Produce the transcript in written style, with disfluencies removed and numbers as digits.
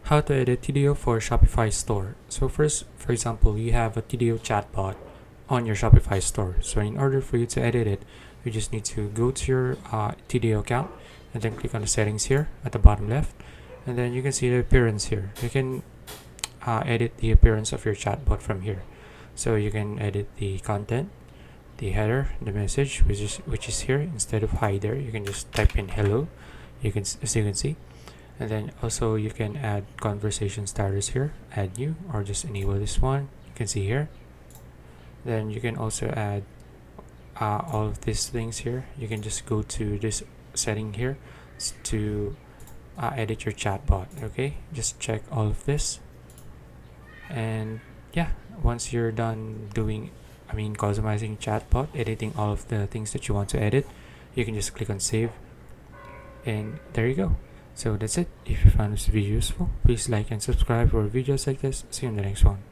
How to edit Tidio for Shopify store. So first, for example, you have a Tidio chatbot on your Shopify store. So in order for you to edit it, you just need to go to your Tidio account and then click on the settings here at the bottom left, and then you can see the appearance here. You can edit the appearance of your chatbot from here. So you can edit the content, the header, the message, which is here. Instead of hi there, you can just type in hello. As you can see. And then also you can add conversation starters here, add new, or just enable this one. You can see here. Then you can also add all of these things here. You can just go to this setting here to edit your chatbot. Okay, just check all of this, and yeah, once you're done customizing chatbot, editing all of the things that you want to edit, you can just click on save, and there you go. So that's it. If you found this video useful, please like and subscribe for videos like this. See you in the next one.